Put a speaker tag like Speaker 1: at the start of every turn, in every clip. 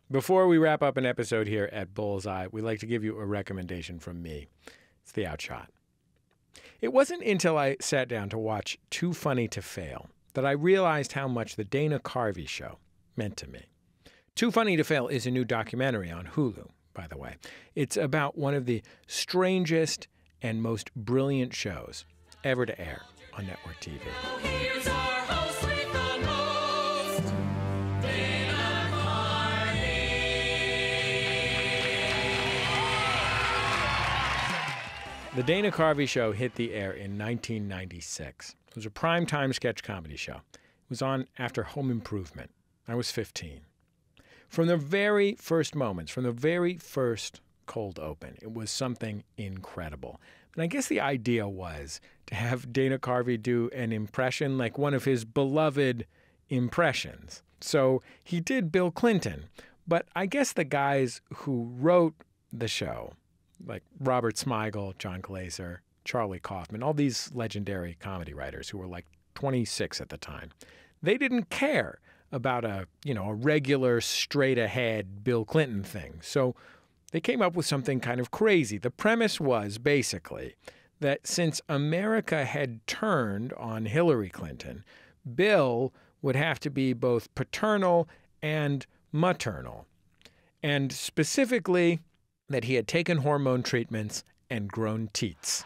Speaker 1: Before we wrap up an episode here at Bullseye, we'd like to give you a recommendation from me. It's the Outshot. It wasn't until I sat down to watch Too Funny to Fail that I realized how much the Dana Carvey Show meant to me. Too Funny to Fail is a new documentary on Hulu, by the way. It's about one of the strangest and most brilliant shows ever to air on network TV.
Speaker 2: Here's our host with the most, Dana Carvey.
Speaker 1: The Dana Carvey Show hit the air in 1996. It was a primetime sketch comedy show. It was on after Home Improvement. I was 15. From the very first moments, from the very first cold open, it was something incredible. And I guess the idea was to have Dana Carvey do an impression like one of his beloved impressions. So he did Bill Clinton. But I guess the guys who wrote the show, like Robert Smigel, John Glazer, Charlie Kaufman, all these legendary comedy writers who were like 26 at the time, they didn't care about a regular straight-ahead Bill Clinton thing. So they came up with something kind of crazy. The premise was basically that since America had turned on Hillary Clinton, Bill would have to be both paternal and maternal. And specifically that he had taken hormone treatments and grown teats.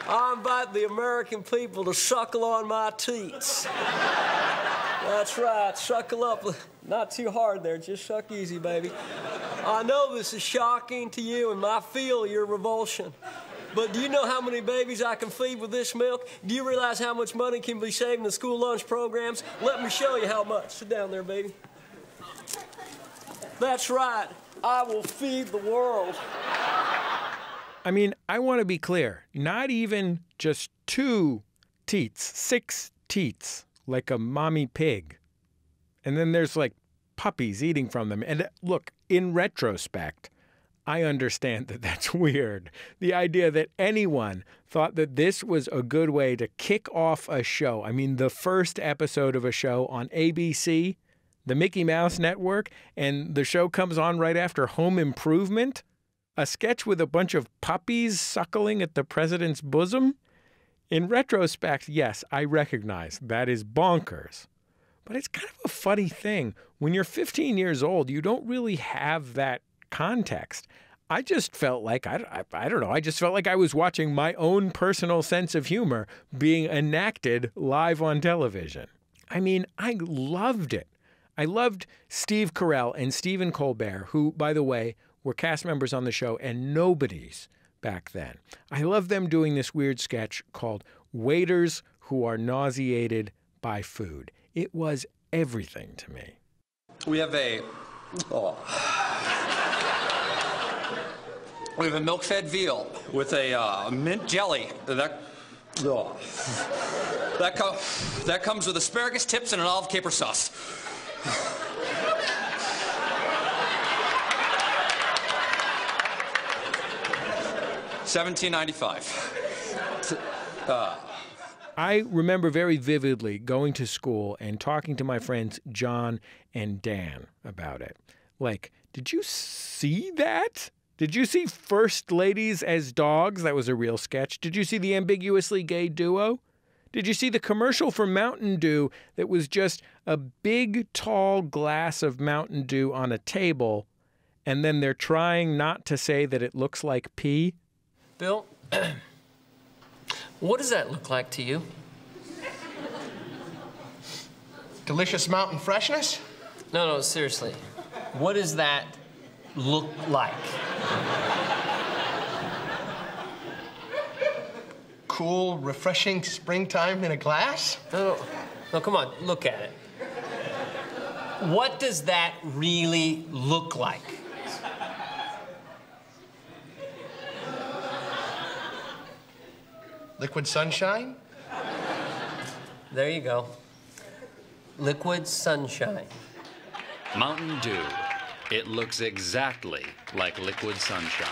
Speaker 3: I invite the American people to suckle on my teats. That's right, suckle up. Not too hard there, just suck easy, baby. I know this is shocking to you and I feel your revulsion. But do you know how many babies I can feed with this milk? Do you realize how much money can be saved in the school lunch programs? Let me show you how much. Sit down there, baby. That's right, I will feed the world.
Speaker 1: I mean, I want to be clear. Not even just 2 teats, 6 teats, like a mommy pig. And then there's like puppies eating from them. And look, in retrospect, I understand that that's weird. The idea that anyone thought that this was a good way to kick off a show. I mean, the first episode of a show on ABC, the Mickey Mouse Network, and the show comes on right after Home Improvement. A sketch with a bunch of puppies suckling at the president's bosom? In retrospect, yes, I recognize that is bonkers. But it's kind of a funny thing. When you're 15 years old, you don't really have that context. I just felt like, I don't know, I just felt like I was watching my own personal sense of humor being enacted live on television. I mean, I loved it. I loved Steve Carell and Stephen Colbert, who, by the way, were cast members on the show and nobodies back then. I love them doing this weird sketch called Waiters Who Are Nauseated by Food. It was everything to me.
Speaker 4: We have a milk-fed veal with a mint jelly. That comes with asparagus tips and an olive caper sauce. $17.95.
Speaker 1: I remember very vividly going to school and talking to my friends John and Dan about it. Like, did you see that? Did you see First Ladies as Dogs? That was a real sketch. Did you see the ambiguously gay duo? Did you see the commercial for Mountain Dew that was just a big, tall glass of Mountain Dew on a table, and then they're trying not to say that it looks like pee?
Speaker 3: Bill, what does that look like to you?
Speaker 5: Delicious mountain freshness?
Speaker 3: No, seriously. What does that look like?
Speaker 5: Cool, refreshing springtime in a glass?
Speaker 3: No, come on, look at it. What does that really look like?
Speaker 5: Liquid sunshine?
Speaker 3: There you go. Liquid sunshine.
Speaker 6: Mountain Dew. It looks exactly like liquid sunshine.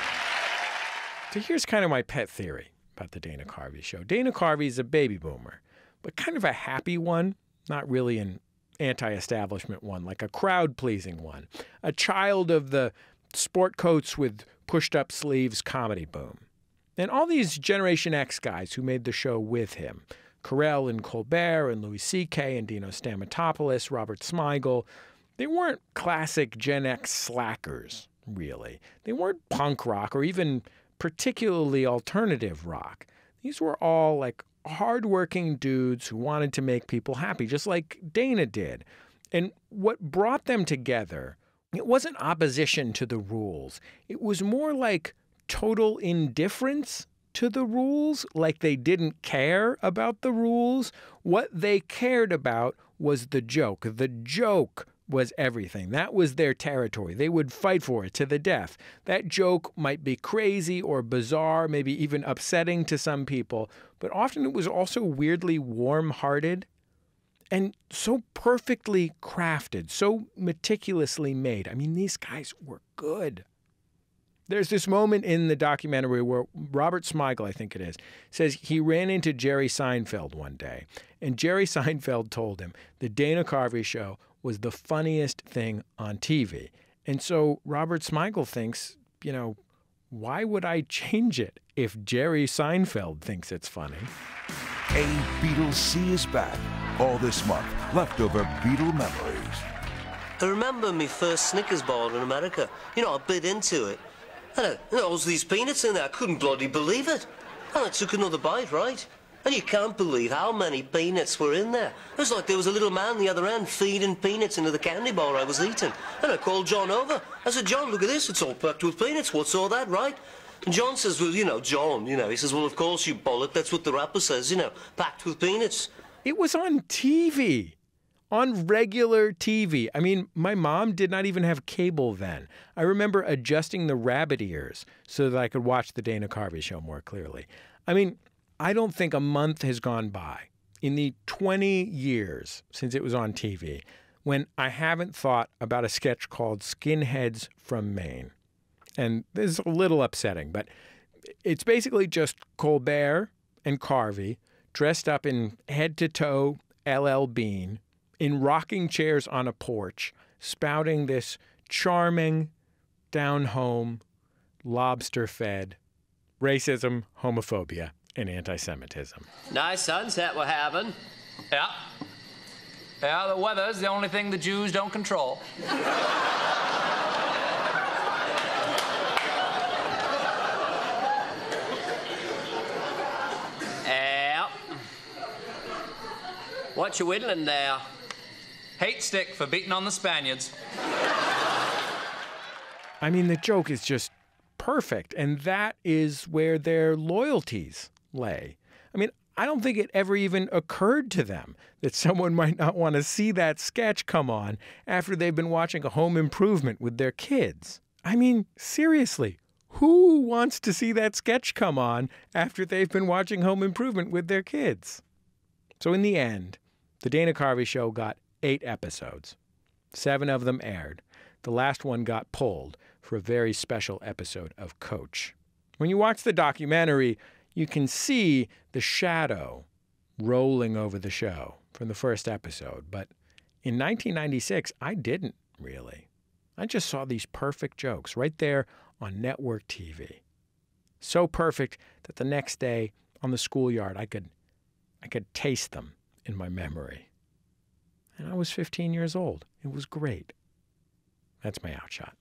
Speaker 1: So here's kind of my pet theory about the Dana Carvey Show. Dana Carvey's a baby boomer, but kind of a happy one, not really an anti-establishment one, like a crowd-pleasing one, a child of the sport coats with pushed-up sleeves comedy boom. And all these Generation X guys who made the show with him, Carell and Colbert and Louis C.K. and Dino Stamatopoulos, Robert Smigel, they weren't classic Gen X slackers, really. They weren't punk rock or even particularly alternative rock. These were all like hardworking dudes who wanted to make people happy, just like Dana did. And what brought them together, it wasn't opposition to the rules. It was more like total indifference to the rules, like they didn't care about the rules. What they cared about was the joke. The joke was everything. That was their territory. They would fight for it to the death. That joke might be crazy or bizarre, maybe even upsetting to some people, but often it was also weirdly warm-hearted and so perfectly crafted, so meticulously made. I mean, these guys were good. There's this moment in the documentary where Robert Smigel, I think it is, says he ran into Jerry Seinfeld one day, and Jerry Seinfeld told him the Dana Carvey Show was the funniest thing on TV. And so Robert Smigel thinks, you know, why would I change it if Jerry Seinfeld thinks it's funny?
Speaker 7: A Beatles C is back. All this month, leftover Beatle memories.
Speaker 8: I remember my first Snickers bar in America. You know, I bit into it. And there was these peanuts in there. I couldn't bloody believe it. And I took another bite, right? And you can't believe how many peanuts were in there. It was like there was a little man the other end feeding peanuts into the candy bar I was eating. And I called John over. I said, John, look at this. It's all packed with peanuts. What's all that, right? And John says, well, you know, John, you know, he says, well, of course, you bollock. That's what the rapper says, you know, packed with peanuts.
Speaker 1: It was on TV. On regular TV. I mean, my mom did not even have cable then. I remember adjusting the rabbit ears so that I could watch the Dana Carvey Show more clearly. I mean, I don't think a month has gone by in the 20 years since it was on TV when I haven't thought about a sketch called Skinheads from Maine. And this is a little upsetting, but it's basically just Colbert and Carvey dressed up in head-to-toe LL Bean in rocking chairs on a porch, spouting this charming, down-home, lobster-fed racism, homophobia, and anti-Semitism.
Speaker 8: Nice sunset we're having.
Speaker 4: Yeah. Yeah, the weather's the only thing the Jews don't control.
Speaker 8: Yeah. What you whittling there?
Speaker 4: Hate stick for beating on the Spaniards.
Speaker 1: I mean, the joke is just perfect, and that is where their loyalties lay. I mean, I don't think it ever even occurred to them that someone might not want to see that sketch come on after they've been watching a Home Improvement with their kids. I mean, seriously, who wants to see that sketch come on after they've been watching Home Improvement with their kids? So in the end, the Dana Carvey Show got 8 episodes. 7 of them aired. The last one got pulled for a very special episode of Coach. When you watch the documentary, you can see the shadow rolling over the show from the first episode. But in 1996, I didn't really. I just saw these perfect jokes right there on network TV. So perfect that the next day on the schoolyard, I could taste them in my memory. And I was 15 years old. It was great. That's my outshot.